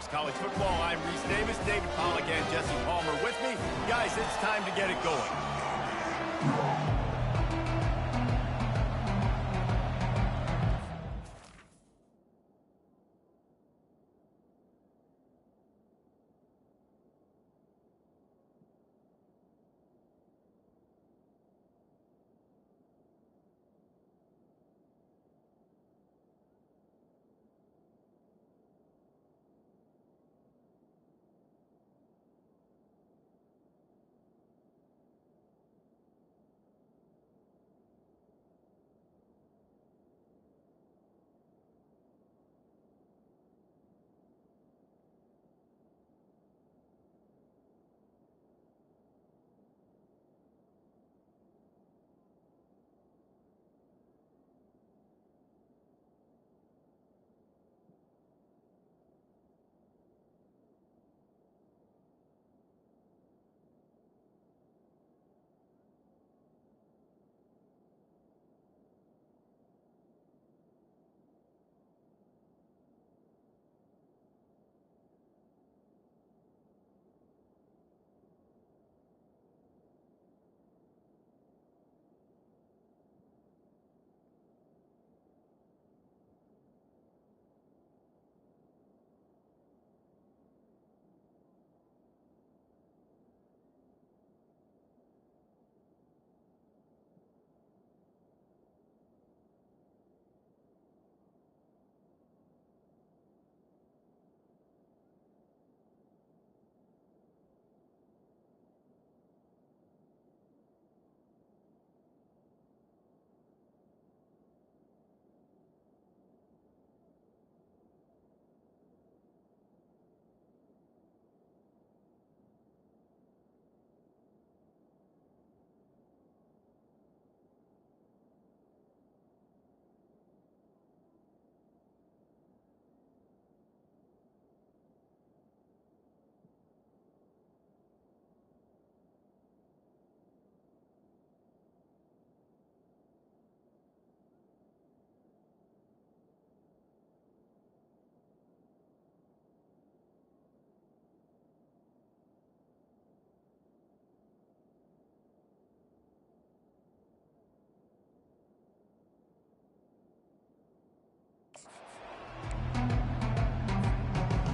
Talks College Football. I'm Reese Davis, David Pollack, and Jesse Palmer with me. Guys, it's time to get it going.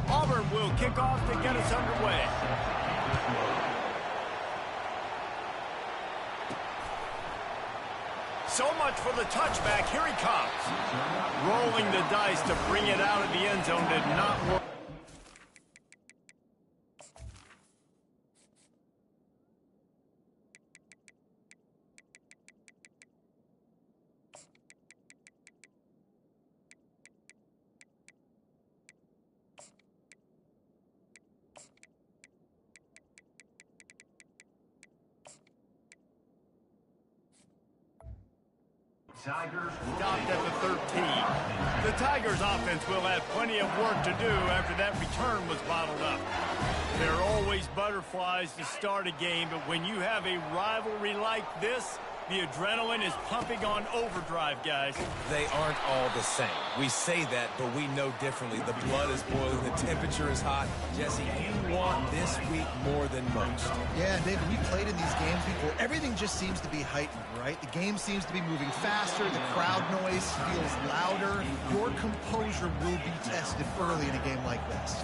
Auburn will kick off to get us underway. So much for the touchback. Here he comes. Rolling the dice to bring it out of the end zone did not work. Stopped at the 13. The Tigers offense will have plenty of work to do after that return was bottled up. There are always butterflies to start a game, but when you have a rivalry like this, the adrenaline is pumping on overdrive, guys. They aren't all the same. We say that, but we know differently. The blood is boiling. The temperature is hot. Jesse, you want this week more than most. Yeah, David, we played in these games before. Everything just seems to be heightened, right? The game seems to be moving faster. The crowd noise feels louder. Your composure will be tested early in a game like this.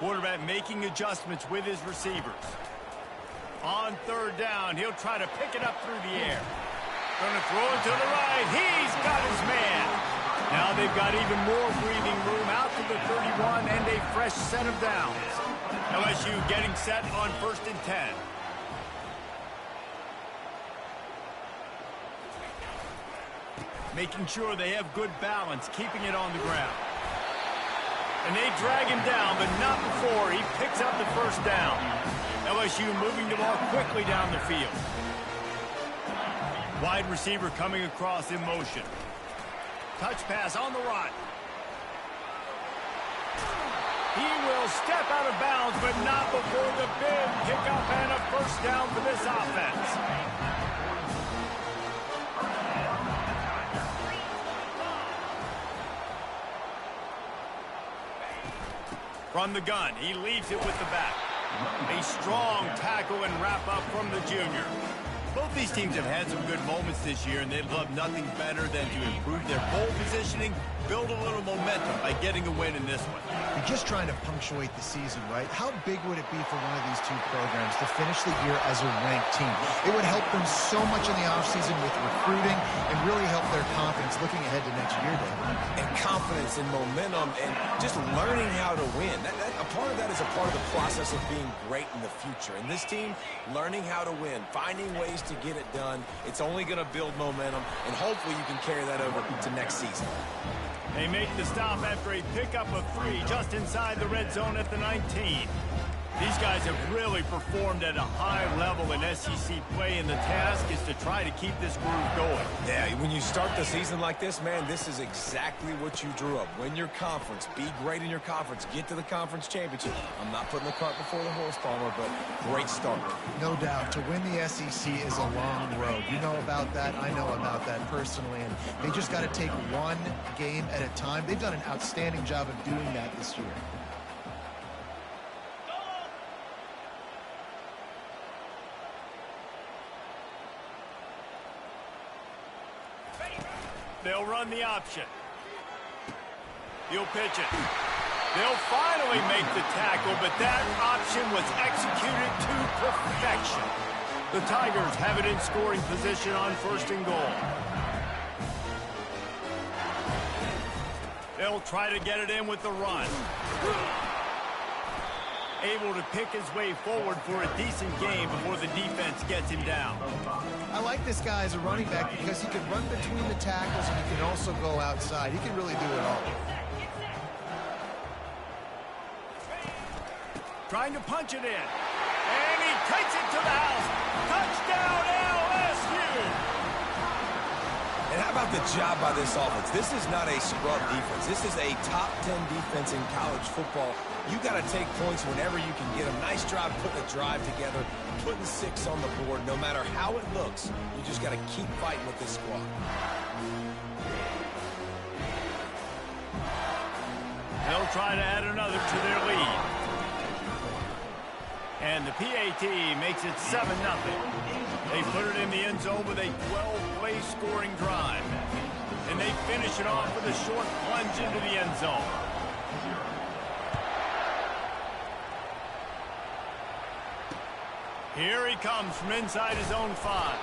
Quarterback making adjustments with his receivers. On third down, he'll try to pick it up through the air. Going to throw it to the right. He's got his man. Now they've got even more breathing room out to the 31 and a fresh set of downs. LSU getting set on 1st and 10. Making sure they have good balance, keeping it on the ground. And they drag him down, but not before he picks up the first down. LSU moving the ball quickly down the field. Wide receiver coming across in motion. Touch pass on the run. He will step out of bounds, but not before the big pickup and a first down for this offense. From the gun, he leaves it with the back. A strong tackle and wrap up from the junior. Both these teams have had some good moments this year, and they'd love nothing better than to improve their pole positioning, build a little momentum by getting a win in this one. You're just trying to punctuate the season, right? How big would it be for one of these two programs to finish the year as a ranked team? It would help them so much in the offseason with recruiting and really help their confidence looking ahead to next year, David. And confidence and momentum and just learning how to win. A part of that is a part of the process of being great in the future. And this team, learning how to win, finding ways to get it done, it's only going to build momentum, and hopefully you can carry that over to next season. They make the stop after a pickup of 3 just inside the red zone at the 19. These guys have really performed at a high level in SEC play, and the task is to try to keep this groove going. Yeah, when you start the season like this, man, this is exactly what you drew up. Win your conference, be great in your conference, get to the conference championship. I'm not putting the cart before the horse, Palmer, but great start. No doubt. To win the SEC is a long road. You know about that. I know about that personally, and they just got to take one game at a time. They've done an outstanding job of doing that this year. They'll run the option. He'll pitch it. They'll finally make the tackle, but that option was executed to perfection. The Tigers have it in scoring position on 1st and goal. They'll try to get it in with the run. Able to pick his way forward for a decent game before the defense gets him down. I like this guy as a running back because he can run between the tackles and he can also go outside. He can really do it all. Trying to punch it in. And he takes it to the house. Touchdown, LSU! And how about the job by this offense? This is not a scrub defense. This is a top 10 defense in college football. You got to take points whenever you can get them. Nice job putting a drive together, putting 6 on the board. No matter how it looks, you just got to keep fighting with this squad. They'll try to add another to their lead. And the PAT makes it 7-0. They put it in the end zone with a 12-play scoring drive. And they finish it off with a short plunge into the end zone. Here he comes from inside his own 5.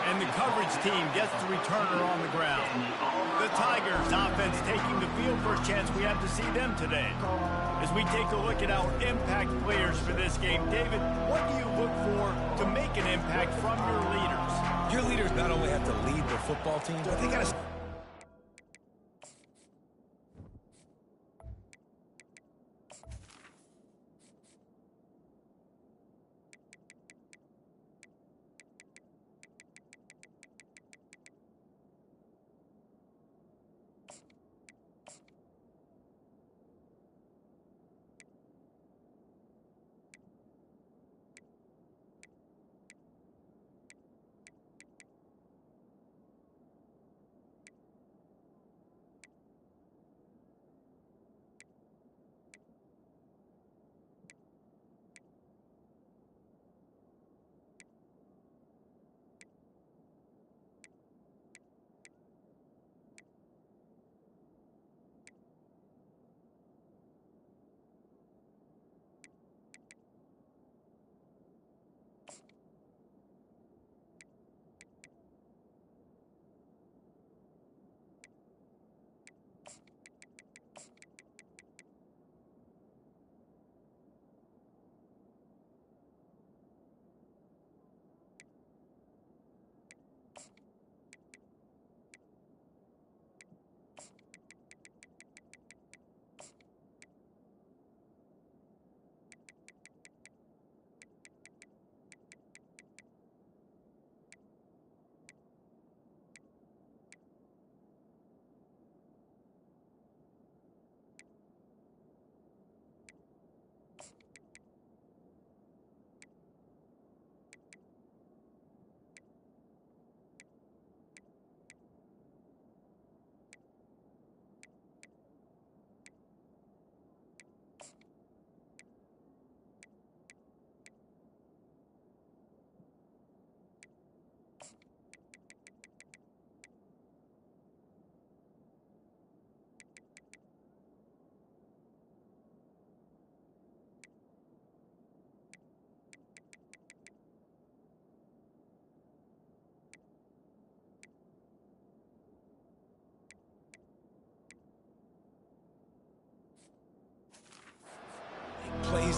And the coverage team gets the returner on the ground. The Tigers offense taking the field. First chance we have to see them today. As we take a look at our impact players for this game, David, what do you look for to make an impact from your leaders? Your leaders not only have to lead the football team, but they got to...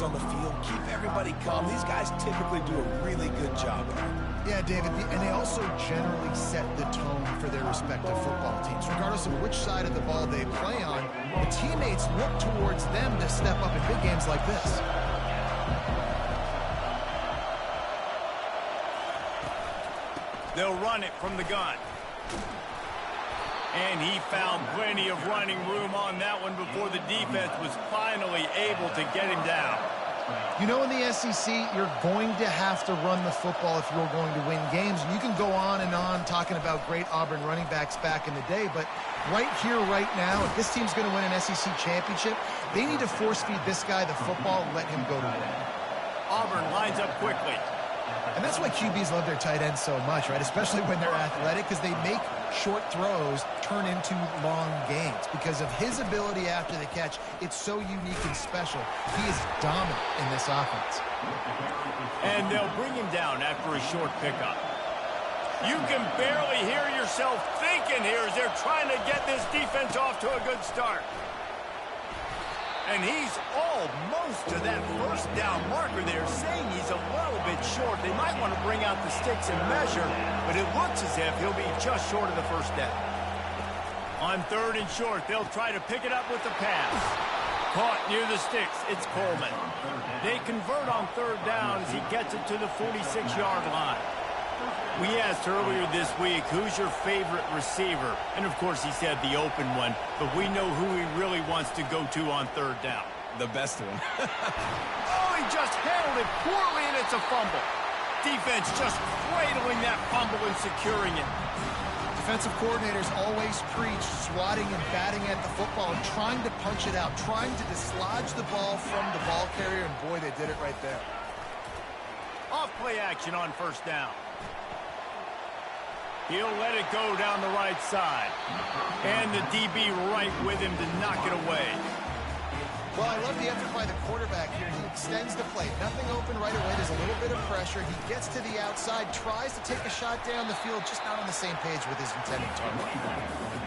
on the field, keep everybody calm. These guys typically do a really good job of it. Yeah, David, and they also generally set the tone for their respective football teams. Regardless of which side of the ball they play on, the teammates look towards them to step up in big games like this. They'll run it from the gun. And he found plenty of running room on that one before the defense was finally able to get him down. You know, in the SEC, you're going to have to run the football if you're going to win games. And you can go on and on talking about great Auburn running backs back in the day, but right here, right now, if this team's going to win an SEC championship, they need to force-feed this guy the football and let him go to win. Auburn lines up quickly. And that's why QBs love their tight ends so much, right? Especially when they're athletic, because they make short throws turn into long gains. Because of his ability after the catch, it's so unique and special. He is dominant in this offense. And they'll bring him down after a short pickup. You can barely hear yourself thinking here as they're trying to get this defense off to a good start. And he's almost to that first down marker there, saying he's a little bit short. They might want to bring out the sticks and measure, but it looks as if he'll be just short of the first down. On third and short, they'll try to pick it up with the pass. Caught near the sticks, it's Coleman. They convert on third down as he gets it to the 46-yard line. We asked earlier this week, who's your favorite receiver? And, of course, he said the open one, but we know who he really wants to go to on third down. The best one. Oh, he just handled it poorly, and it's a fumble. Defense just cradling that fumble and securing it. Defensive coordinators always preach swatting and batting at the football and trying to punch it out, trying to dislodge the ball from the ball carrier, and boy, they did it right there. Off play action on first down. He'll let it go down the right side. And the DB right with him to knock it away. Well, I love the effort by the quarterback here. He extends the play. Nothing open right away. There's a little bit of pressure. He gets to the outside, tries to take a shot down the field, just not on the same page with his intended target.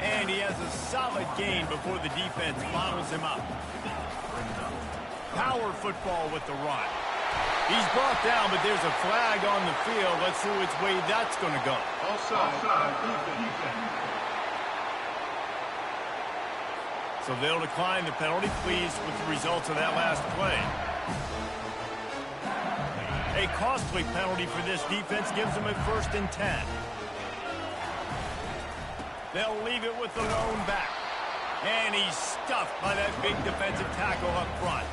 And he has a solid gain before the defense bottles him up. Power football with the run. He's brought down, but there's a flag on the field. Let's see which way that's going to go. Offside. So they'll decline the penalty, pleased with the results of that last play. A costly penalty for this defense gives them a 1st and 10. They'll leave it with the lone back. And he's stuffed by that big defensive tackle up front.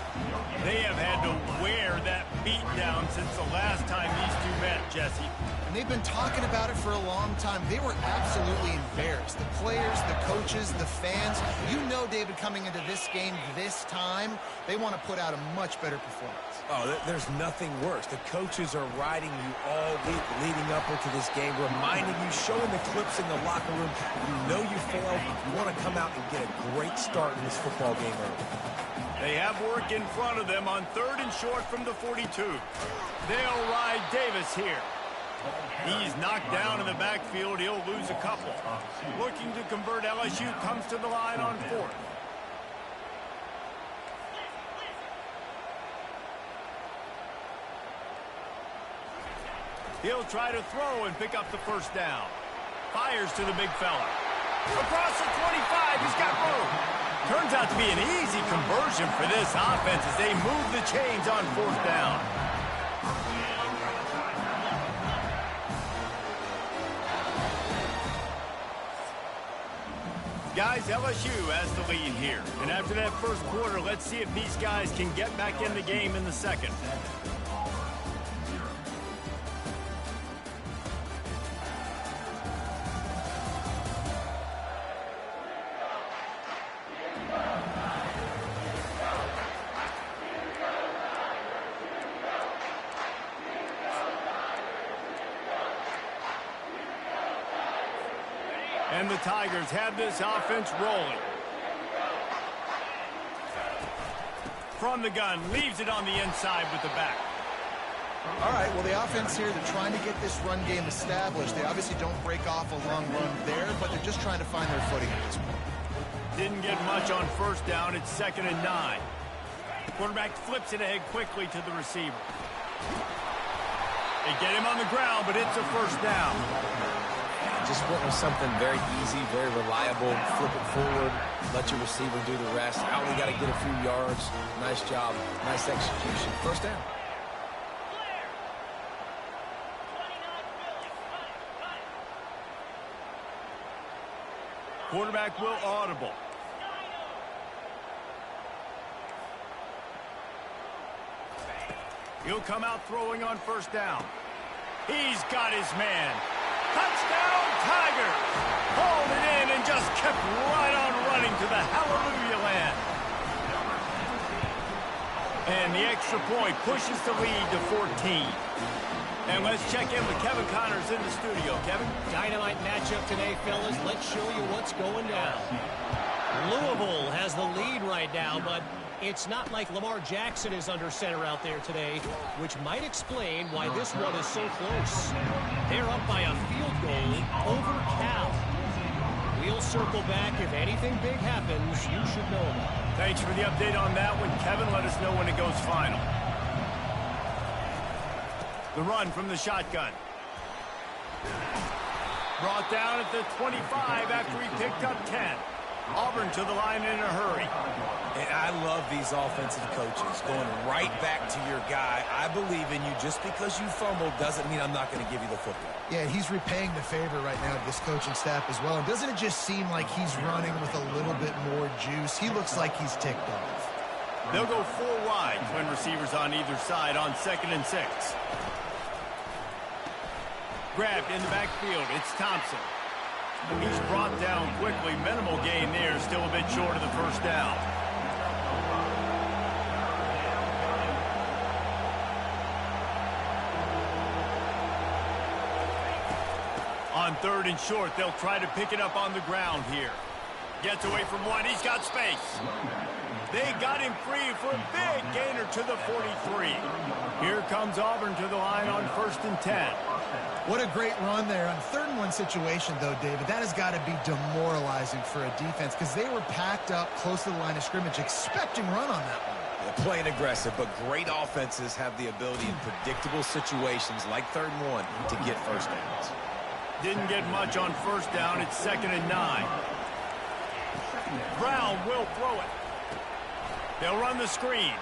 They have had to wear that beat down since the last time these two met, Jesse. And they've been talking about it for a long time. They were absolutely embarrassed. The players, the coaches, the fans. You know, David, coming into this game this time, they want to put out a much better performance. Oh, there's nothing worse. The coaches are riding you all week leading up into this game, reminding you, showing the clips in the locker room. You know you failed. You want to come out and get a great start in this football game early. They have work in front of them on third and short from the 42. They'll ride Davis here. He's knocked down in the backfield. He'll lose a couple. Looking to convert, LSU comes to the line on fourth. He'll try to throw and pick up the first down. Fires to the big fella. Across the 25, he's got room. Turns out to be an easy conversion for this offense as they move the chains on fourth down. Guys, LSU has the lead here. And after that first quarter, let's see if these guys can get back in the game in the second. And the Tigers have this offense rolling. From the gun, leaves it on the inside with the back. All right, well, the offense here, they're trying to get this run game established. They obviously don't break off a long run there, but they're just trying to find their footing at this point. Didn't get much on first down. It's 2nd and 9. Quarterback flips it ahead quickly to the receiver. They get him on the ground, but it's a first down. Just went with something very easy, very reliable. Flip it forward, let your receiver do the rest. I only got to get a few yards. Nice job, nice execution. First down. Quarterback will audible. He'll come out throwing on first down. He's got his man. Touchdown, Tigers! Hauled it in and just kept right on running to the hallelujah land. And the extra point pushes the lead to 14. And let's check in with Kevin Connors in the studio. Kevin? Dynamite matchup today, fellas. Let's show you what's going down. Louisville has the lead right now, but it's not like Lamar Jackson is under center out there today, which might explain why this one is so close. They're up by a field goal over Cal. We'll circle back. If anything big happens, you should know about it. Thanks for the update on that one. Kevin, let us know when it goes final. The run from the shotgun. Brought down at the 25 after he picked up 10. Auburn to the line in a hurry. And I love these offensive coaches going right back to your guy. I believe in you. Just because you fumbled doesn't mean I'm not going to give you the football. Yeah, he's repaying the favor right now to this coaching staff as well. And doesn't it just seem like he's running with a little bit more juice? He looks like he's ticked off. They'll go 4 wide, twin receivers on either side on 2nd and 6. Grabbed in the backfield. It's Thompson. He's brought down quickly. Minimal gain there. Still a bit short of the first down. On 3rd and short, they'll try to pick it up on the ground here. Gets away from one. He's got space. They got him free for a big gainer to the 43. Here comes Auburn to the line on 1st and 10. What a great run there. On 3rd and 1 situation, though, David, that has got to be demoralizing for a defense because they were packed up close to the line of scrimmage expecting run on that one. They're playing aggressive, but great offenses have the ability in predictable situations like 3rd and 1 to get first downs. Didn't get much on first down. It's 2nd and 9. Brown will throw it. They'll run the screen.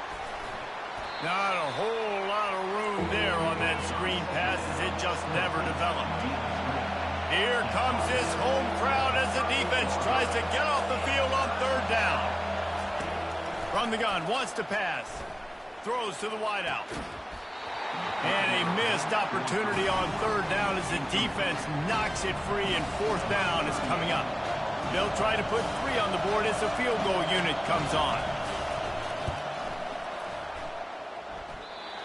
Not a whole lot of room there on that screen pass as it just never developed. Here comes this home crowd as the defense tries to get off the field on 3rd down. From the gun, wants to pass. Throws to the wideout. And a missed opportunity on 3rd down as the defense knocks it free, and 4th down is coming up. They'll try to put 3 on the board as the field goal unit comes on.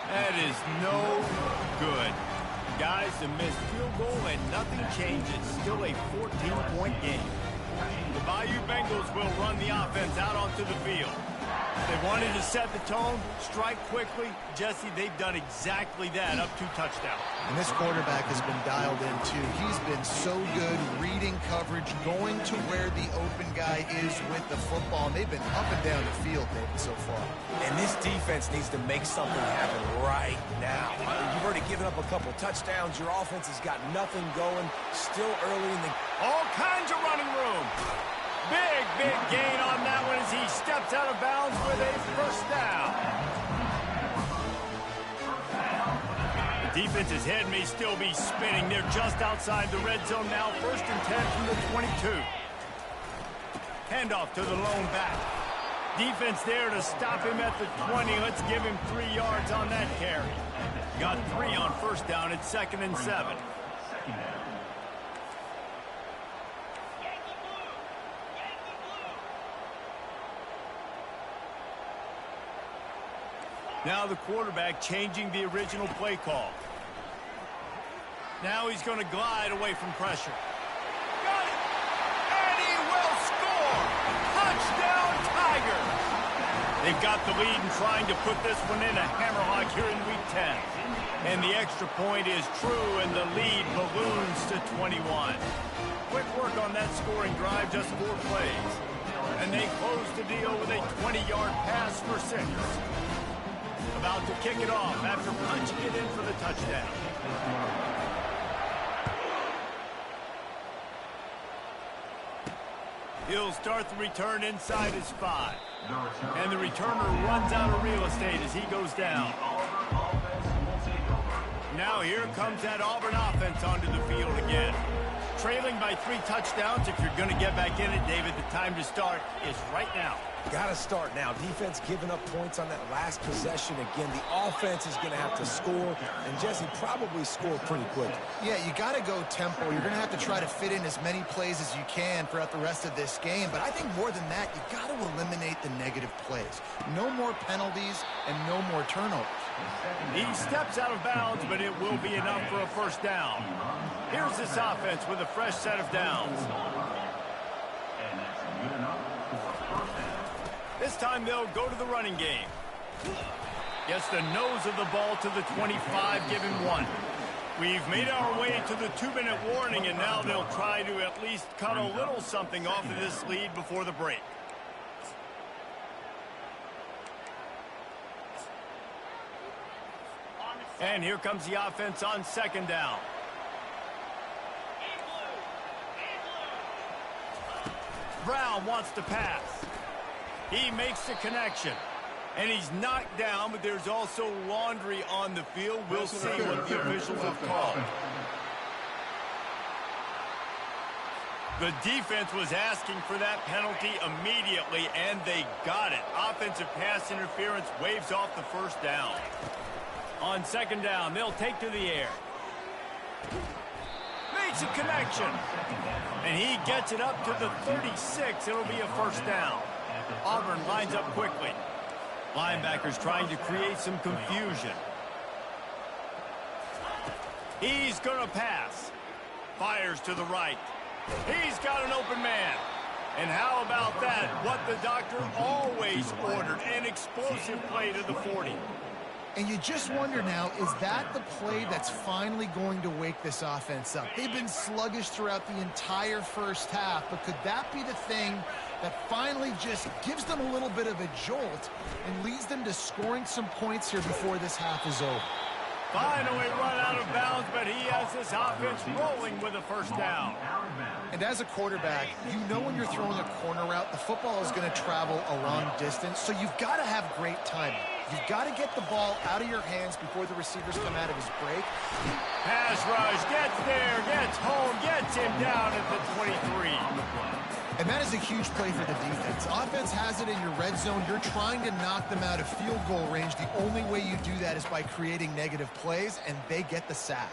That is no good. Guys, a missed field goal and nothing changes. Still a 14-point game. The Bayou Bengals will run the offense out onto the field. They wanted to set the tone, strike quickly. Jesse, they've done exactly that, up 2 touchdowns. And this quarterback has been dialed in, too. He's been so good reading coverage, going to where the open guy is with the football. And they've been up and down the field, David, so far. And this defense needs to make something happen right now. You've already given up a couple touchdowns. Your offense has got nothing going. Still early in the... All kinds of running room. Big gain on that one as he steps out of bounds with a first down. The defense's head may still be spinning. They're just outside the red zone now. 1st and 10 from the 22. Handoff to the lone back. Defense there to stop him at the 20. Let's give him 3 yards on that carry. Got 3 on first down at 2nd and 7. Now the quarterback changing the original play call. Now he's going to glide away from pressure. Got it! And he will score! Touchdown, Tigers! They've got the lead and trying to put this one in a hammerlock here in Week 10. And the extra point is true, and the lead balloons to 21. Quick work on that scoring drive, just 4 plays. And they close the deal with a 20-yard pass for 6. About to kick it off after punching it in for the touchdown. He'll start the return inside his 5. And the returner runs out of real estate as he goes down. Now here comes that Auburn offense onto the field again. Trailing by 3 touchdowns. If you're going to get back in it, David, the time to start is right now. Got to start now. Defense giving up points on that last possession. Again, the offense is going to have to score, and Jesse probably score pretty quick. Yeah, you got to go tempo. You're going to have to try to fit in as many plays as you can throughout the rest of this game. But I think more than that, you got to eliminate the negative plays. No more penalties and no more turnovers. He steps out of bounds, but it will be enough for a first down. Here's this offense with a fresh set of downs. This time they'll go to the running game. Gets the nose of the ball to the 25, giving 1. We've made our way to the 2-minute warning, and now they'll try to at least cut a little something off of this lead before the break. And here comes the offense on 2nd down. Brown wants to pass. He makes the connection. And he's knocked down, but there's also laundry on the field. We'll see what the officials have called. The defense was asking for that penalty immediately, and they got it. Offensive pass interference waves off the first down. On 2nd down, they'll take to the air. Makes a connection. And he gets it up to the 36. It'll be a first down. Auburn lines up quickly. Linebackers trying to create some confusion. He's going to pass. Fires to the right. He's got an open man. And how about that? What the doctor always ordered. An explosive play to the 40. And you just wonder now, is that the play that's finally going to wake this offense up? They've been sluggish throughout the entire first half, but could that be the thing that finally just gives them a little bit of a jolt and leads them to scoring some points here before this half is over? Finally run out of bounds, but he has this offense rolling with a first down. And as a quarterback, you know when you're throwing a corner route, the football is going to travel a long distance, so you've got to have great timing. You've got to get the ball out of your hands before the receivers come out of his break. Pass rush, gets there, gets home, gets him down at the 23. And that is a huge play for the defense. Offense has it in your red zone. You're trying to knock them out of field goal range. The only way you do that is by creating negative plays, and they get the sack.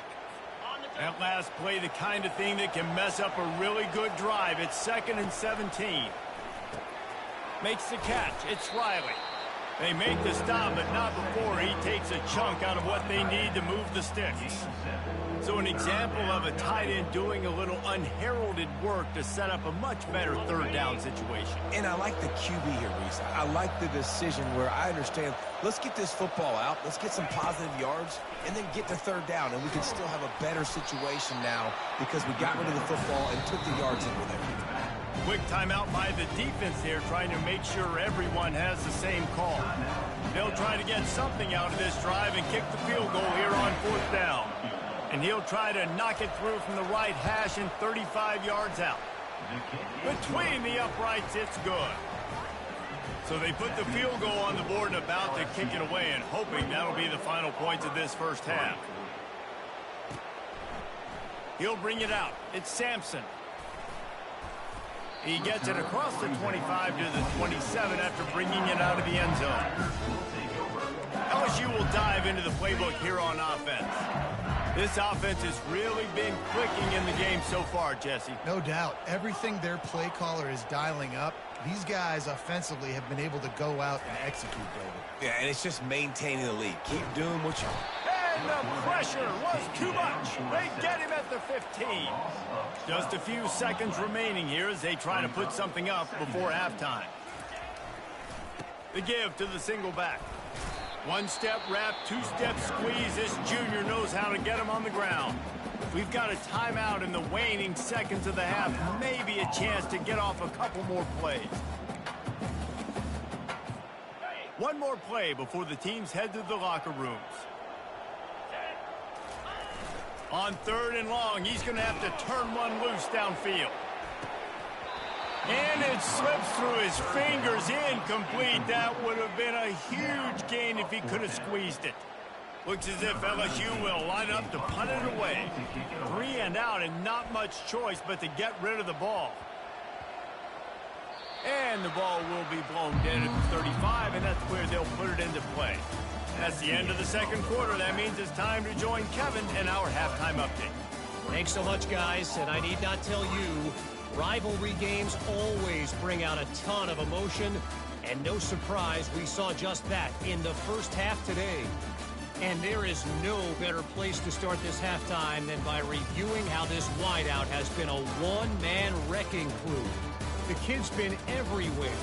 That last play, the kind of thing that can mess up a really good drive. It's 2nd and 17. Makes the catch. It's Riley. They make the stop, but not before he takes a chunk out of what they need to move the sticks. So an example of a tight end doing a little unheralded work to set up a much better 3rd down situation. And I like the QB here, Reese. I like the decision where I understand, let's get this football out, let's get some positive yards, and then get to 3rd down, and we can still have a better situation now because we got rid of the football and took the yards in with it. Quick timeout by the defense there, trying to make sure everyone has the same call. They'll try to get something out of this drive and kick the field goal here on 4th down. And he'll try to knock it through from the right hash and 35 yards out. Between the uprights, it's good. So they put the field goal on the board and about to kick it away, and hoping that'll be the final points of this first half. He'll bring it out. It's Sampson. He gets it across the 25 to the 27 after bringing it out of the end zone. LSU will dive into the playbook here on offense. This offense has really been clicking in the game so far, Jesse. No doubt. Everything their play caller is dialing up, these guys offensively have been able to go out and execute, David. Yeah, and it's just maintaining the lead. Keep doing what you... And the pressure was too much. They get him at the 15. Just a few seconds remaining here as they try to put something up before halftime. The give to the single back. One-step wrap, two-step squeeze. This junior knows how to get him on the ground. We've got a timeout in the waning seconds of the half. Maybe a chance to get off a couple more plays. One more play before the teams head to the locker rooms. On 3rd and long, he's going to have to turn one loose downfield. And it slips through his fingers, incomplete. That would have been a huge gain if he could have squeezed it. Looks as if LSU will line up to punt it away. 3 and out and not much choice but to get rid of the ball. And the ball will be blown dead at the 35, and that's where they'll put it into play. That's the end of the second quarter. That means it's time to join Kevin in our halftime update. Thanks so much, guys, and I need not tell you, rivalry games always bring out a ton of emotion, and no surprise, we saw just that in the first half today. And there is no better place to start this halftime than by reviewing how this wideout has been a one-man wrecking crew. The kid's been everywhere,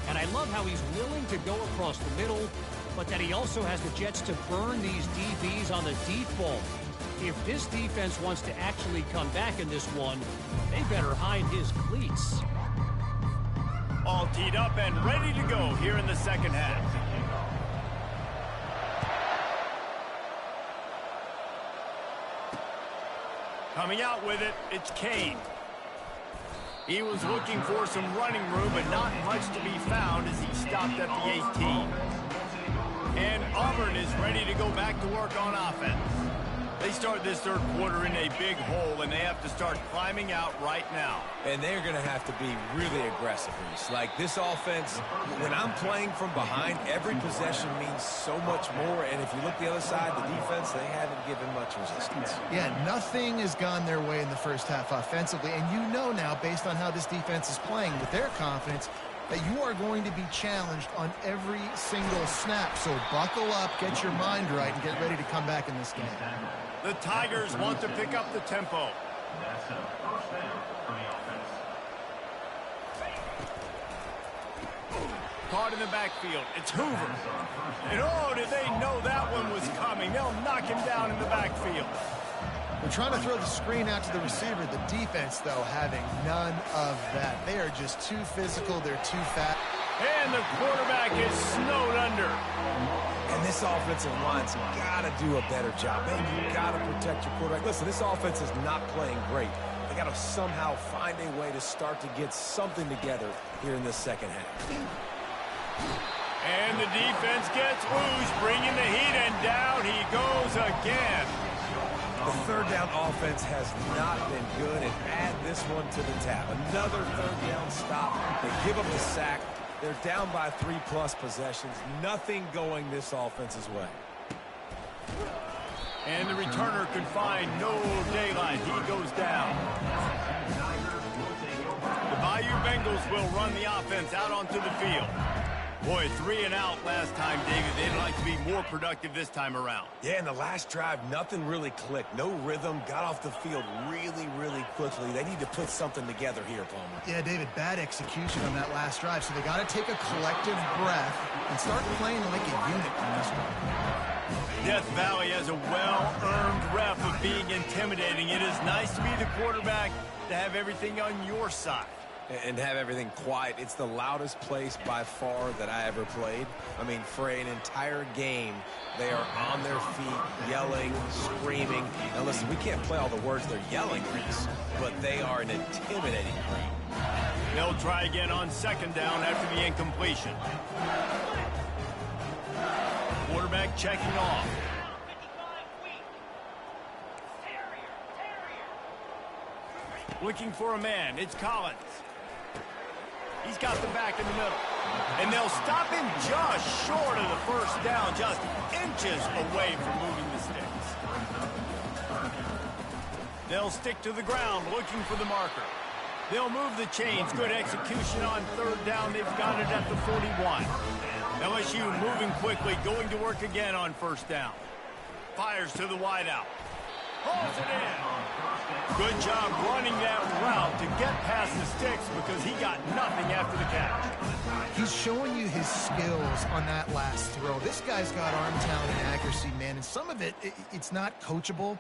and I love how he's willing to go across the middle, but that he also has the jets to burn these DBs on the deep ball. If this defense wants to actually come back in this one, they better hide his cleats. All teed up and ready to go here in the second half. Coming out with it, it's Kane. He was looking for some running room, but not much to be found as he stopped at the 18. And Auburn is ready to go back to work on offense. They start this third quarter in a big hole, and they have to start climbing out right now. And they're going to have to be really aggressive, Reese. Like this offense, when I'm playing from behind, every possession means so much more. And if you look the other side, the defense, they haven't given much resistance. Yeah, nothing has gone their way in the first half offensively. And you know now, based on how this defense is playing with their confidence, that you are going to be challenged on every single snap. So buckle up, get your mind right, and get ready to come back in this game. The Tigers want to pick up the tempo. Caught in the backfield. It's Hoover. And oh, did they know that one was coming? They'll knock him down in the backfield. They're trying to throw the screen out to the receiver. The defense, though, having none of that. They are just too physical. They're too fat. And the quarterback is snowed under. And this offensive line's got to do a better job. Man, you got to protect your quarterback. Listen, this offense is not playing great. They got to somehow find a way to start to get something together here in this second half. And the defense gets loose, bringing the heat, and down he goes again. The third down offense has not been good, and add this one to the tab. Another third down stop. They give up the sack. They're down by 3+ possessions. Nothing going this offense's way. And the returner can find no daylight. He goes down. The Bayou Bengals will run the offense out onto the field. Boy, 3 and out last time, David. They'd like to be more productive this time around. Yeah, in the last drive, nothing really clicked. No rhythm. Got off the field really, really quickly. They need to put something together here, Palmer. Yeah, David, bad execution on that last drive. So they got to take a collective breath and start playing like a unit on this one. Death Valley has a well-earned rep of being intimidating. It is nice to be the quarterback, to have everything on your side. And have everything quiet. It's the loudest place by far that I ever played. I mean, for an entire game, they are on their feet, yelling, screaming. Now listen, we can't play all the words they're yelling, Reese, but they are an intimidating crowd. They'll try again on second down after the incompletion. Quarterback checking off. Looking for a man. It's Collins. He's got the back in the middle. And they'll stop him just short of the first down, just inches away from moving the sticks. They'll stick to the ground looking for the marker. They'll move the chains. Good execution on third down. They've got it at the 41. LSU moving quickly, going to work again on first down. Fires to the wideout. Pulls it in. Good job running that route to get past the sticks because he got nothing after the catch. He's showing you his skills on that last throw. This guy's got arm talent and accuracy, man, and some of it's not coachable.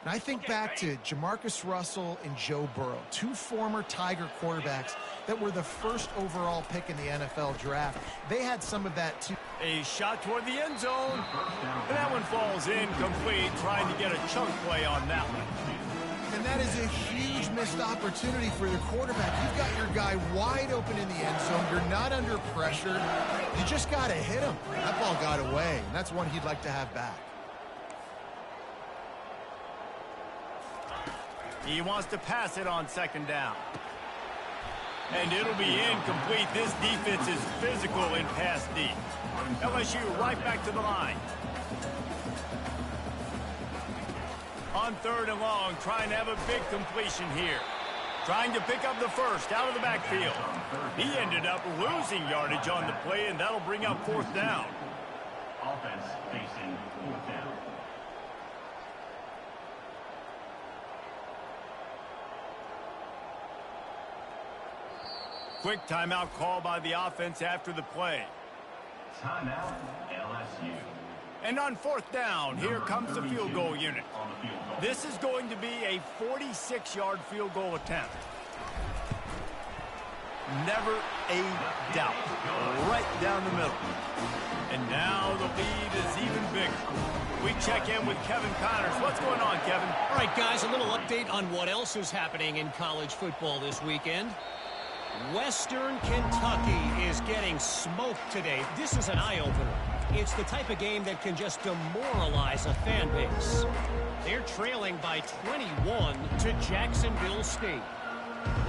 And I think back to Jamarcus Russell and Joe Burrow, two former Tiger quarterbacks that were the first overall pick in the NFL draft. They had some of that too. A shot toward the end zone. And that one falls incomplete, trying to get a chunk play on that one. And that is a huge missed opportunity for the quarterback. You've got your guy wide open in the end zone. You're not under pressure. You just got to hit him. That ball got away, and that's one he'd like to have back. He wants to pass it on second down. And it'll be incomplete. This defense is physical in pass deep. LSU right back to the line. On third and long, trying to have a big completion here. Trying to pick up the first out of the backfield. He ended up losing yardage on the play, and that'll bring up fourth down. Offense facing fourth down. Quick timeout call by the offense after the play. Timeout, LSU. And on fourth down, here comes the field goal unit. This is going to be a 46-yard field goal attempt. Never a doubt. Right down the middle. And now the lead is even bigger. We check in with Kevin Connors. What's going on, Kevin? All right, guys, a little update on what else is happening in college football this weekend. Western Kentucky is getting smoked today. This is an eye-opener. It's the type of game that can just demoralize a fan base. They're trailing by 21 to Jacksonville State.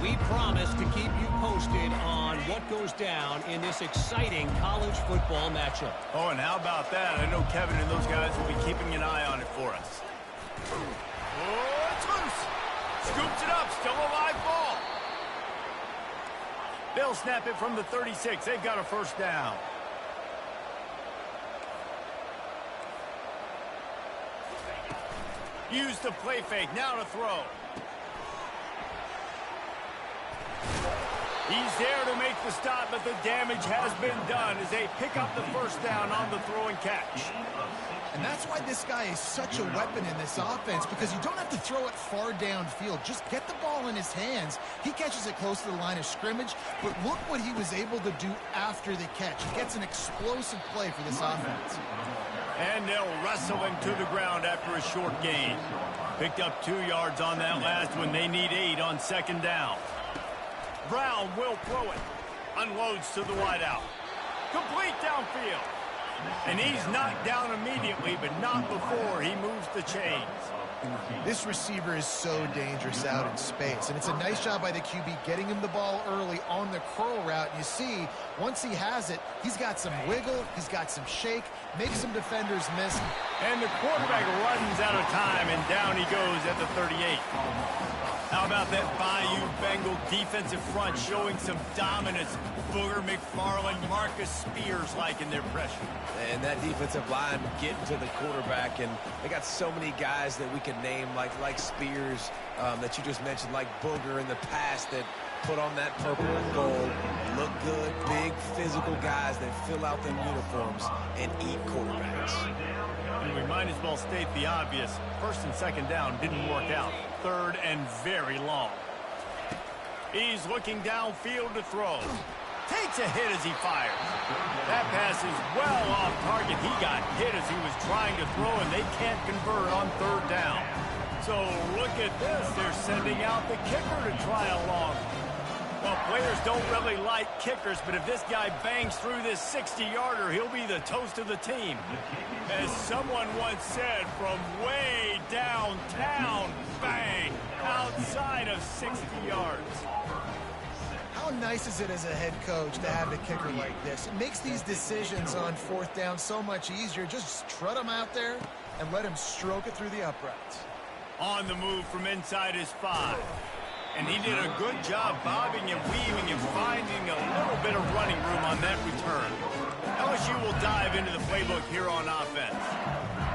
We promise to keep you posted on what goes down in this exciting college football matchup. Oh, and how about that? I know Kevin and those guys will be keeping an eye on it for us. Oh, it's loose. Scoops it up. Still a live ball. They'll snap it from the 36. They've got a first down. Use the play fake. Now to throw. He's there to make the stop, but the damage has been done as they pick up the first down on the throw and catch. And that's why this guy is such a weapon in this offense, because you don't have to throw it far downfield. Just get the ball in his hands. He catches it close to the line of scrimmage, but look what he was able to do after the catch. He gets an explosive play for this offense. And they'll wrestle him to the ground after a short gain. Picked up 2 yards on that last one. They need 8 on second down. Brown will throw it. Unloads to the wideout. Complete downfield. And he's knocked down immediately, but not before he moves the chains. This receiver is so dangerous out in space, and it's a nice job by the QB getting him the ball early on the curl route. And you see, once he has it, he's got some wiggle, he's got some shake, makes some defenders miss. And the quarterback runs out of time, and down he goes at the 38. How about that Bayou Bengal defensive front showing some dominance? Booger McFarland, Marcus Spears liking their pressure. And that defensive line getting to the quarterback, and they got so many guys that we can name, like Spears, that you just mentioned, like Booger in the past, that put on that purple and gold, look good, big physical guys that fill out them uniforms and eat quarterbacks. And we might as well state the obvious. First and second down didn't work out. Third and very long. He's looking downfield to throw. Takes a hit as he fires. That pass is well off target. He got hit as he was trying to throw, and they can't convert on third down. So look at this. They're sending out the kicker to try a long. Well, players don't really like kickers, but if this guy bangs through this 60-yarder, he'll be the toast of the team. As someone once said, from way downtown, bang, outside of 60 yards. How nice is it as a head coach to have a kicker like this? It makes these decisions on fourth down so much easier. Just trot him out there and let him stroke it through the uprights. On the move from inside his 5. And he did a good job bobbing and weaving and finding a little bit of running room on that return. LSU will dive into the playbook here on offense.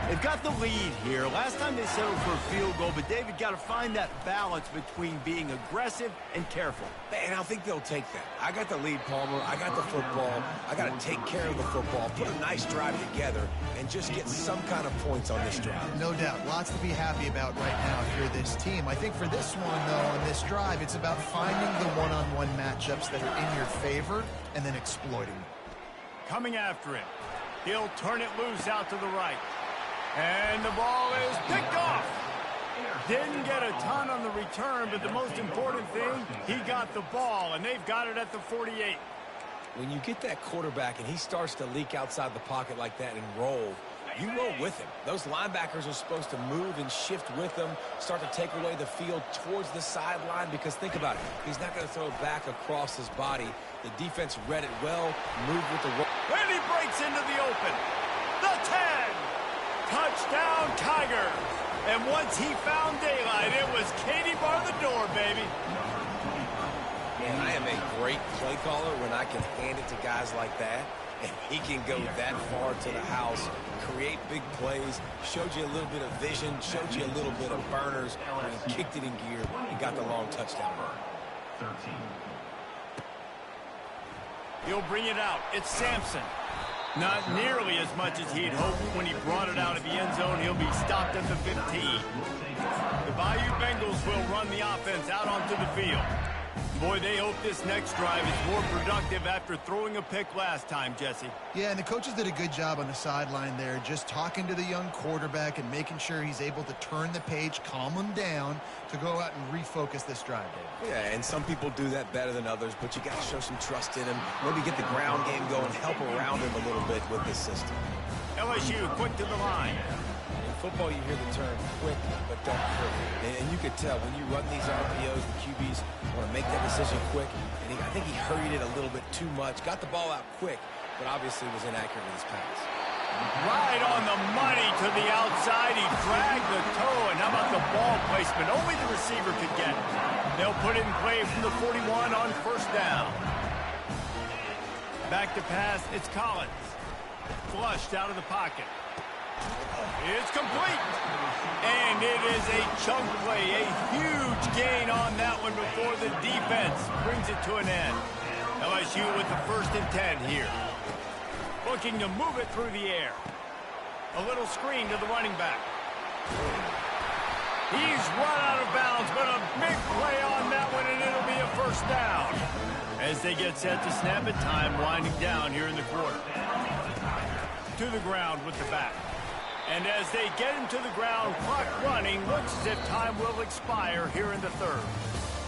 They've got the lead here. Last time they settled for a field goal, but David got to find that balance between being aggressive and careful. And I think they'll take that. I got the lead, Palmer. I got the football. I got to take care of the football, put a nice drive together, and just get some kind of points on this drive. No doubt. Lots to be happy about right now if you're this team. I think for this one, though, on this drive, it's about finding the one-on-one matchups that are in your favor and then exploiting them. Coming after him. He'll turn it loose out to the right. And the ball is picked off. Didn't get a ton on the return, but the most important thing, he got the ball, and they've got it at the 48. When you get that quarterback and he starts to leak outside the pocket like that and roll, you roll with him. Those linebackers are supposed to move and shift with him, start to take away the field towards the sideline, because think about it. He's not going to throw back across his body. The defense read it well, moved with the roll. And he breaks into the open. The 10. Touchdown, Tigers. And once he found daylight, it was Katie bar the door, baby. And I am a great play caller when I can hand it to guys like that. And he can go that far to the house, create big plays, showed you a little bit of vision, showed you a little bit of burners, and kicked it in gear and got the long touchdown run. 13. He'll bring it out. It's Sampson. Not nearly as much as he'd hoped when he brought it out of the end zone. He'll be stopped at the 15. The Bayou Bengals will run the offense out onto the field. Boy, they hope this next drive is more productive after throwing a pick last time, Jesse. Yeah, and the coaches did a good job on the sideline there, just talking to the young quarterback and making sure he's able to turn the page, calm him down, to go out and refocus this drive, David. Yeah, and some people do that better than others, but you got to show some trust in him. Maybe get the ground game going, help around him a little bit with this system. LSU quick to the line. In football, you hear the term quick, but don't hurry. And you could tell when you run these RPOs, the QBs want to make that decision quick. And I think he hurried it a little bit too much. Got the ball out quick, but obviously was inaccurate with his pass. Right on the money to the outside. He dragged the toe. And how about the ball placement? Only the receiver could get it. They'll put it in play from the 41 on first down. Back to pass. It's Collins. Flushed out of the pocket. It's complete. And it is a chunk play. A huge gain on that one before the defense brings it to an end. LSU with the 1st and 10 here. Looking to move it through the air. A little screen to the running back. He's run out of bounds, but a big play on that one, and it'll be a first down. As they get set to snap it, time winding down here in the quarter. To the ground with the back. And as they get him to the ground, clock running, looks as if time will expire here in the 3rd.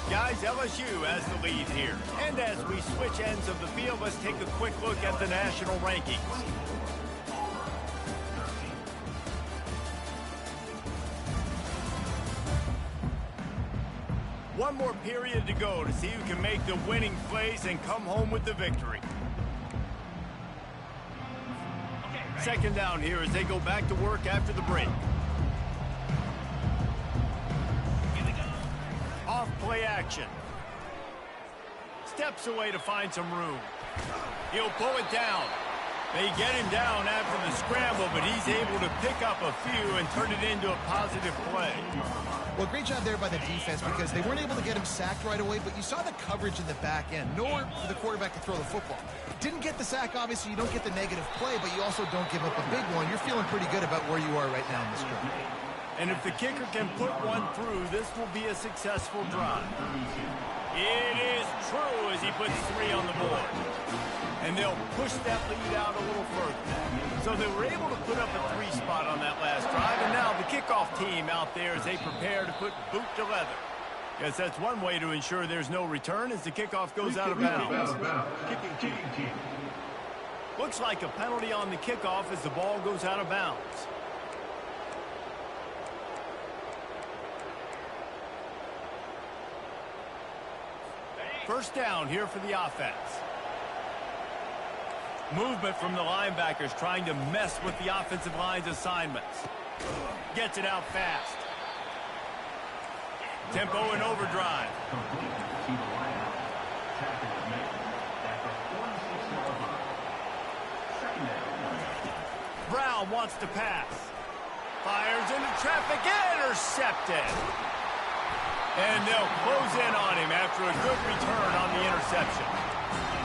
Guys, LSU has the lead here. And as we switch ends of the field, let's take a quick look at the national rankings. One more period to go to see who can make the winning plays and come home with the victory. Second down here as they go back to work after the break. Off play action. Steps away to find some room. He'll pull it down. They get him down after the scramble, but he's able to pick up a few and turn it into a positive play. Well, great job there by the defense because they weren't able to get him sacked right away, but you saw the coverage in the back end. Nowhere for the quarterback to throw the football. Didn't get the sack, obviously. You don't get the negative play, but you also don't give up a big one. You're feeling pretty good about where you are right now in this drive. And if the kicker can put one through, this will be a successful drive. It is true as he puts 3 on the board. And they'll push that lead out a little further. So they were able to put up a 3 spot on that last drive, and now the kickoff team out there as they prepare to put boot to leather. Guess that's one way to ensure there's no return as the kickoff goes out of bounds. Looks like a penalty on the kickoff as the ball goes out of bounds. First down here for the offense. Movement from the linebackers trying to mess with the offensive line's assignments. Gets it out fast. Tempo and overdrive. Brown wants to pass. Fires into traffic, intercepted. And they'll close in on him after a good return on the interception.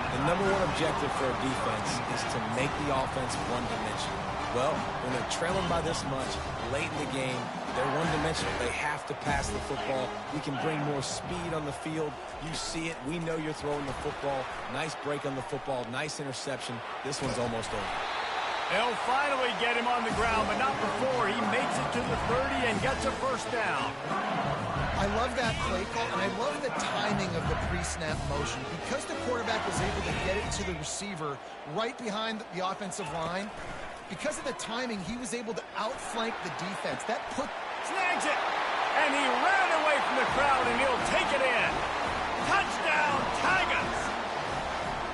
The number one objective for a defense is to make the offense one-dimensional. Well, when they're trailing by this much late in the game, they're one-dimensional. They have to pass the football. We can bring more speed on the field. You see it. We know you're throwing the football. Nice break on the football. Nice interception. This one's almost over. They'll finally get him on the ground, but not before he makes it to the 30 and gets a first down. I love that play call, and I love the timing of the pre-snap motion. Because the quarterback was able to get it to the receiver right behind the offensive line, because of the timing, he was able to outflank the defense. That put... Snags it, and he ran away from the crowd, and he'll take it in. Touchdown, Tigers!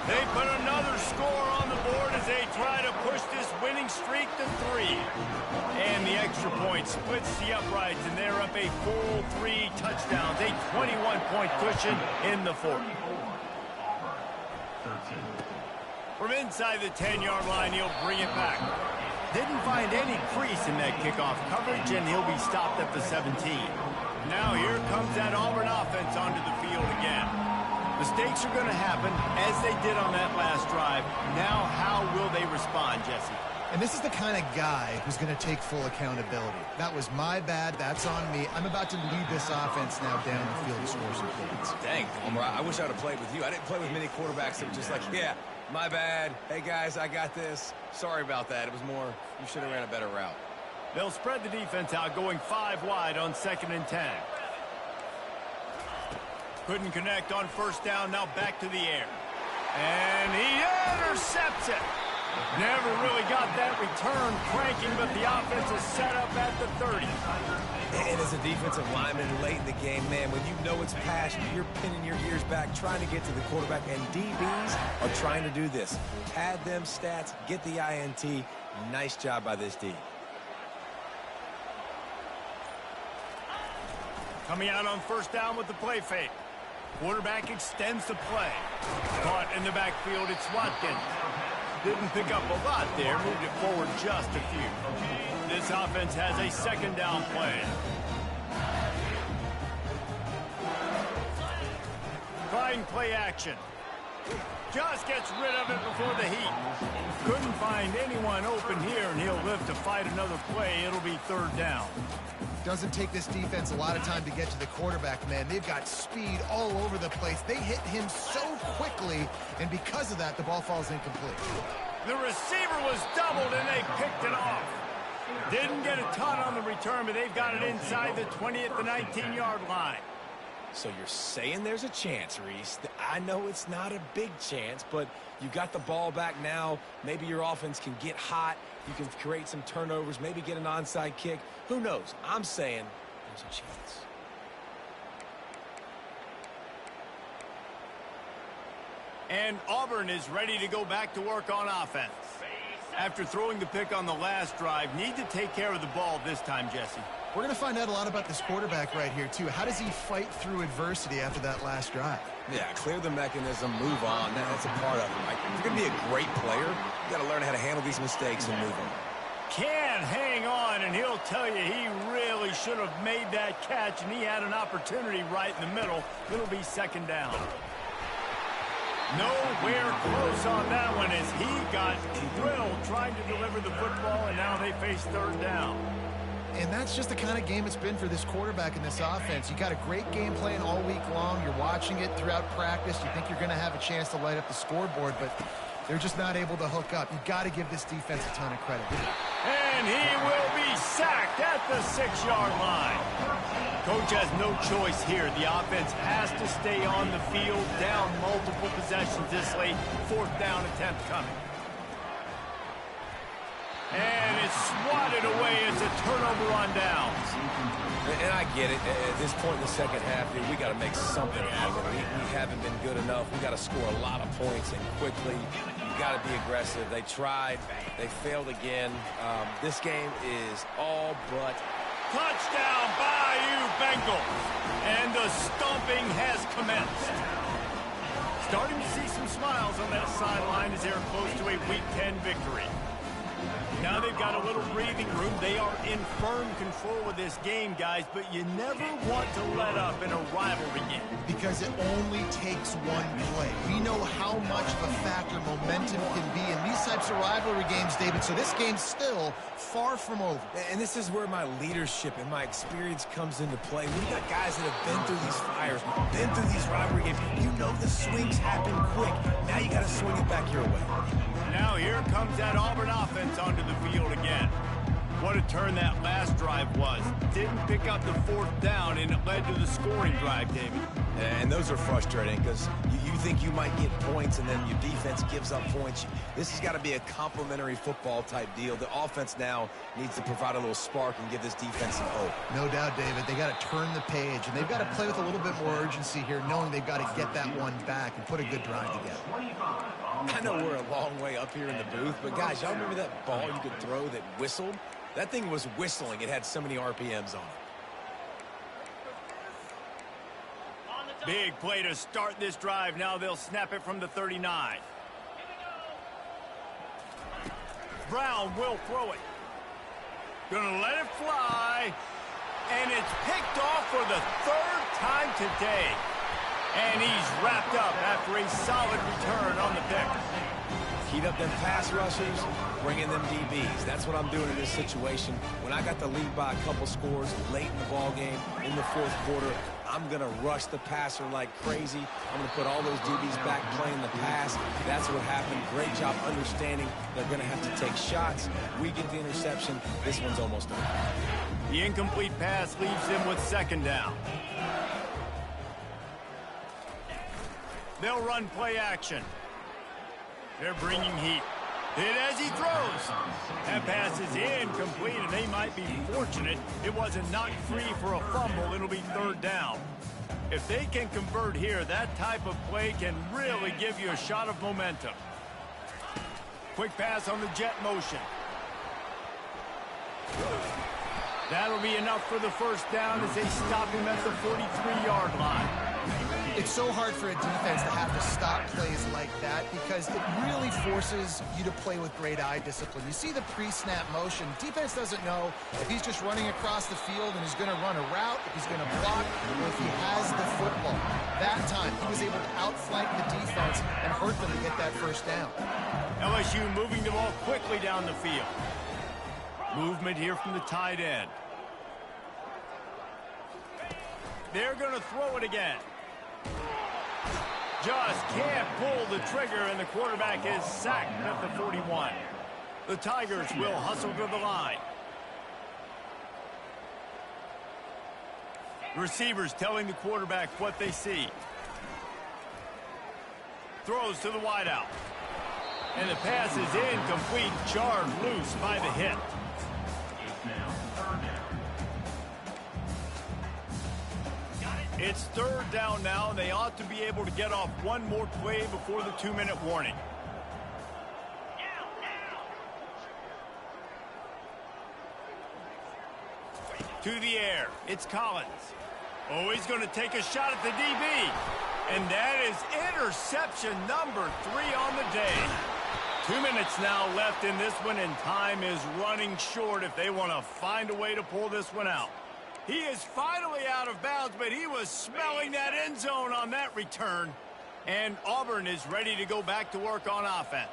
They put another score on the board as they try to push this winning streak to 3. And the extra point splits the uprights, and they're up a full 3 touchdowns, a 21-point cushion in the fourth. From inside the 10-yard line, he'll bring it back. Didn't find any crease in that kickoff coverage, and he'll be stopped at the 17. Now here comes that Auburn offense onto the field again. Mistakes are going to happen, as they did on that last drive. Now how will they respond, Jesse? And this is the kind of guy who's going to take full accountability. That was my bad. That's on me. I'm about to lead this offense now down the field to score some points. Dang, Homer, I wish I would have played with you. I didn't play with many quarterbacks that were just like, yeah, my bad. Hey, guys, I got this. Sorry about that. It was more, you should have ran a better route. They'll spread the defense out, going 5 wide on 2nd and 10. Couldn't connect on first down, now back to the air. And he intercepts it. Never really got that return cranking, but the offense is set up at the 30. And as a defensive lineman late in the game, man, when you know it's past, you're pinning your ears back, trying to get to the quarterback, and DBs are trying to do this. Pad them stats, get the INT. Nice job by this D. Coming out on first down with the play fake. Quarterback extends the play. Caught in the backfield, it's Watkins. Didn't pick up a lot there, moved it forward just a few. This offense has a 2nd down play. Trying play action. Just gets rid of it before the heat. Couldn't find anyone open here, and he'll live to fight another play. It'll be 3rd down. Doesn't take this defense a lot of time to get to the quarterback, man. They've got speed all over the place. They hit him so quickly, and because of that, the ball falls incomplete. The receiver was doubled, and they picked it off. Didn't get a ton on the return, but they've got it inside the 20 at the 19-yard line. So you're saying there's a chance, Reese. I know it's not a big chance, but you got the ball back now. Maybe your offense can get hot. You can create some turnovers, maybe get an onside kick. Who knows? I'm saying there's a chance. And Auburn is ready to go back to work on offense. After throwing the pick on the last drive, need to take care of the ball this time, Jesse. We're going to find out a lot about this quarterback right here, too. How does he fight through adversity after that last drive? Yeah, clear the mechanism, move on. That's a part of it. Right? If you're going to be a great player, you got to learn how to handle these mistakes and move on. Can hang on, and he'll tell you he really should have made that catch, and he had an opportunity right in the middle. It'll be 2nd down. Nowhere close on that one as he got drilled trying to deliver the football, and now they face 3rd down. And that's just the kind of game it's been for this quarterback in this offense. You got a great game plan all week long. You're watching it throughout practice. You think you're going to have a chance to light up the scoreboard, but they're just not able to hook up. You've got to give this defense a ton of credit. And he will be sacked at the 6-yard line. Coach has no choice here. The offense has to stay on the field, down multiple possessions this late. 4th down attempt coming. And it's swatted away. It's a turnover on downs. And I get it. At this point in the second half, dude, we got to make something happen. We haven't been good enough. We got to score a lot of points and quickly. You got to be aggressive. They tried. They failed again. This game is all but. Touchdown, Bayou Bengals. And the stomping has commenced. Starting to see some smiles on that sideline as they're close to a Week 10 victory. Now they've got a little breathing room. They are in firm control of this game, guys, but you never want to let up in a rivalry game. Because it only takes one play. We know how much of a factor momentum can be in these types of rivalry games, David, so this game's still far from over. And this is where my leadership and my experience comes into play. We've got guys that have been through these fires, been through these rivalry games. You know the swings happen quick. Now you got to swing it back your way. Now here comes that Auburn offense onto the field again. What a turn that last drive was. Didn't pick up the fourth down, and it led to the scoring drive, David. And those are frustrating because you think you might get points and then your defense gives up points. This has got to be a complementary football type deal. The offense now needs to provide a little spark and give this defense some hope. No doubt, David. They got to turn the page, and they've got to play with a little bit more urgency here, knowing they've got to get that one back and put a good drive together. I know we're a long way up here in the booth, but guys, y'all remember that ball you could throw that whistled? That thing was whistling. It had so many RPMs on it. Big play to start this drive. Now they'll snap it from the 39. Brown will throw it. Gonna let it fly. And it's picked off for the third time today. And he's wrapped up after a solid return on the pick. Heat up them pass rushers, bring in them DBs. That's what I'm doing in this situation. When I got the lead by a couple scores late in the ball game, in the fourth quarter, I'm going to rush the passer like crazy. I'm going to put all those DBs back playing the pass. That's what happened. Great job understanding they're going to have to take shots. We get the interception. This one's almost over. The incomplete pass leaves them with second down. They'll run play action. They're bringing heat. Hit as he throws. That pass is incomplete, and they might be fortunate it wasn't knocked free for a fumble. It'll be third down. If they can convert here, that type of play can really give you a shot of momentum. Quick pass on the jet motion. That'll be enough for the first down as they stop him at the 43-yard line. It's so hard for a defense to have to stop plays like that because it really forces you to play with great eye discipline. You see the pre-snap motion. Defense doesn't know if he's just running across the field and he's going to run a route, if he's going to block, or if he has the football. That time, he was able to outflank the defense and hurt them to get that first down. LSU moving the ball quickly down the field. Movement here from the tight end. They're going to throw it again. Just can't pull the trigger, and the quarterback is sacked at the 41. The Tigers will hustle to the line. Receivers telling the quarterback what they see. Throws to the wideout. And the pass is incomplete, jarred loose by the hit. It's third down now, and they ought to be able to get off one more play before the 2-minute warning. To the air, it's Collins. Oh, he's going to take a shot at the DB. And that is interception number 3 on the day. 2 minutes now left in this one, and time is running short if they want to find a way to pull this one out. He is finally out of bounds, but he was smelling that end zone on that return. And Auburn is ready to go back to work on offense.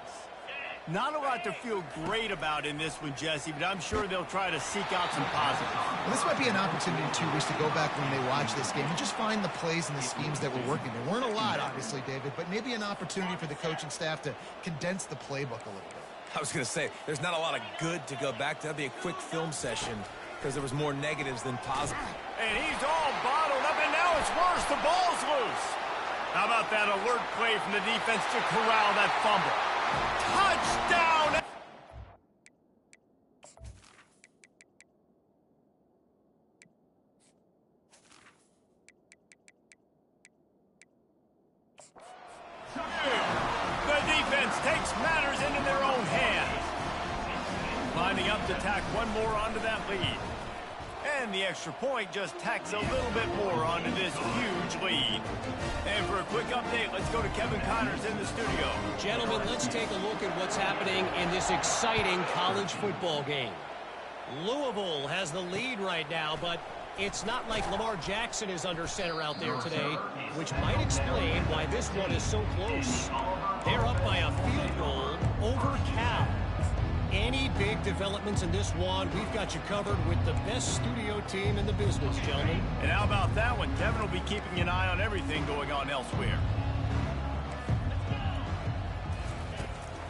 Not a lot to feel great about in this one, Jesse, but I'm sure they'll try to seek out some positives. Well, this might be an opportunity, too, Reese, to go back when they watch this game and just find the plays and the schemes that were working. There weren't a lot, obviously, David, but maybe an opportunity for the coaching staff to condense the playbook a little bit. I was going to say, there's not a lot of good to go back to. That'd be a quick film session because there was more negatives than positives. And he's all bottled up, and now it's worse. The ball's loose. How about that alert play from the defense to corral that fumble? Touchdown! The defense takes matters into their own hands. Lining up to tack one more onto that lead. And the extra point just tacks a little bit more onto this huge lead. And for a quick update, let's go to Kevin Connors in the studio. Gentlemen, let's take a look at what's happening in this exciting college football game. Louisville has the lead right now, but it's not like Lamar Jackson is under center out there today, which might explain why this one is so close. They're up by a field goal over Cal. Any big developments in this one, we've got you covered with the best studio team in the business, gentlemen. And how about that one? Kevin will be keeping an eye on everything going on elsewhere.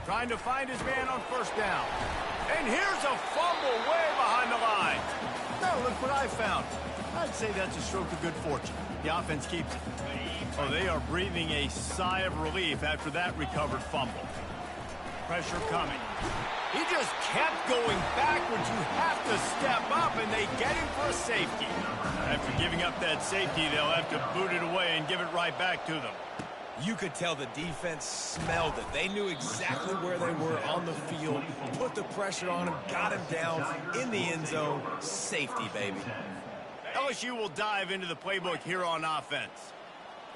Trying to find his man on first down. And here's a fumble way behind the line. Now look what I found. I'd say that's a stroke of good fortune. The offense keeps it. Oh, they are breathing a sigh of relief after that recovered fumble. Pressure coming. He just kept going backwards. You have to step up, and they get him for a safety. After giving up that safety, they'll have to boot it away and give it right back to them. You could tell the defense smelled it. They knew exactly where they were on the field, put the pressure on him, got him down in the end zone. Safety, baby. LSU will dive into the playbook here on offense.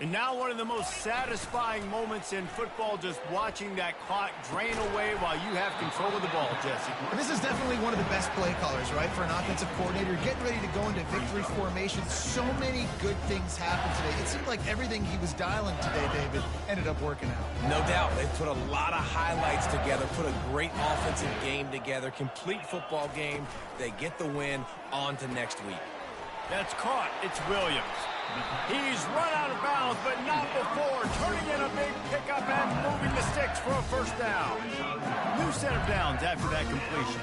And now one of the most satisfying moments in football, just watching that clock drain away while you have control of the ball, Jesse. And this is definitely one of the best play callers, right, for an offensive coordinator. Getting ready to go into victory formation. So many good things happened today. It seemed like everything he was dialing today, David, ended up working out. No doubt. They put a lot of highlights together, put a great offensive game together, complete football game. They get the win. On to next week. That's caught. It's Williams. He's run out of bounds, but not before. Turning in a big pickup and moving the sticks for a first down. New set of downs after that completion.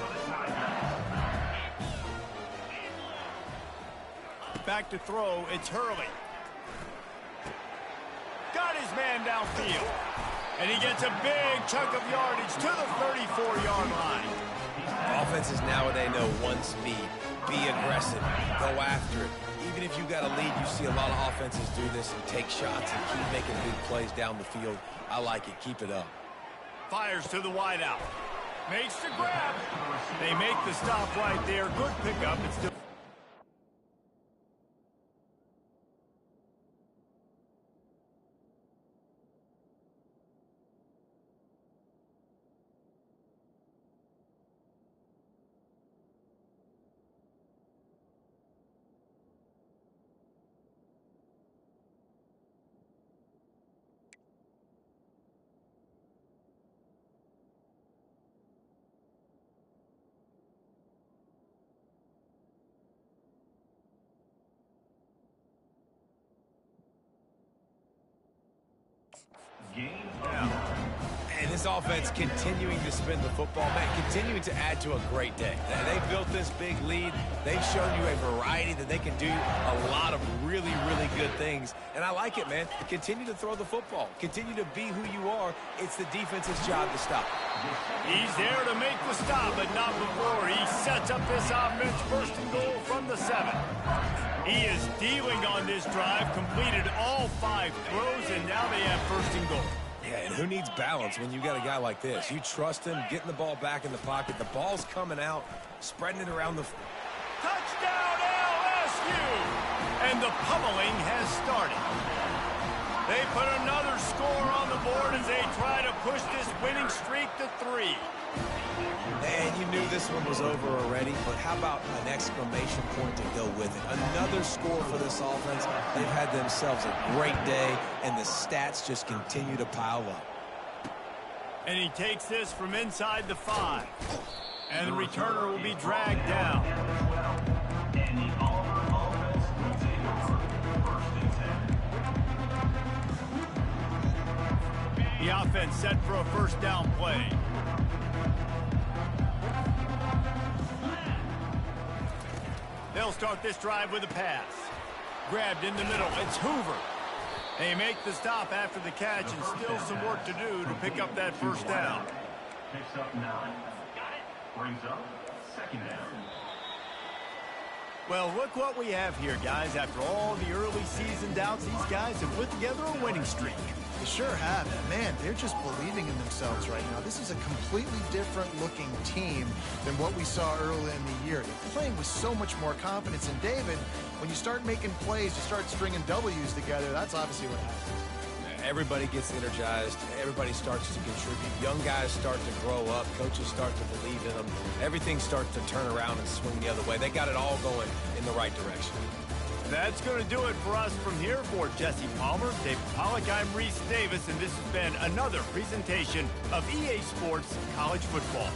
Back to throw. It's Hurley. Got his man downfield. And he gets a big chunk of yardage to the 34-yard line. Offenses nowadays know one speed. Be aggressive. Go after it. Even if you got a lead, you see a lot of offenses do this and take shots and keep making big plays down the field. I like it. Keep it up. Fires to the wideout. Makes the grab. They make the stop right there. Good pickup. It's still... And this offense continuing to spin the football, man, continuing to add to a great day. They built this big lead. They've shown you a variety that they can do a lot of really, really good things. And I like it, man. Continue to throw the football. Continue to be who you are. It's the defense's job to stop. He's there to make the stop, but not before. He sets up this offense first and goal from the 7. He is dealing on this drive, completed all 5 throws, and now they have first and goal. Yeah, and who needs balance when you got a guy like this? You trust him, getting the ball back in the pocket. The ball's coming out, spreading it around the... Touchdown, LSU! And the pummeling has started. They put another score on the board as they try to push this winning streak to 3. And you knew this one was over already, but how about an exclamation point to go with it? Another score for this offense. They've had themselves a great day, and the stats just continue to pile up. And he takes this from inside the 5. And the returner will be dragged down. And the Auburn offense will take over first and 10. The offense set for a first down play. They'll start this drive with a pass. Grabbed in the middle. It's Hoover. They make the stop after the catch, and still some work to do to pick up that first down. Picks up 9. Brings up second down. Well, look what we have here, guys. After all the early season doubts, these guys have put together a winning streak. They sure have. Man, they're just believing in themselves right now. This is a completely different looking team than what we saw early in the year. They're playing with so much more confidence. And David, when you start making plays, you start stringing W's together, that's obviously what happens. Everybody gets energized. Everybody starts to contribute. Young guys start to grow up. Coaches start to believe in them. Everything starts to turn around and swing the other way. They got it all going in the right direction. That's going to do it for us from here. For Jesse Palmer, David Pollack, I'm Reese Davis, and this has been another presentation of EA Sports College Football.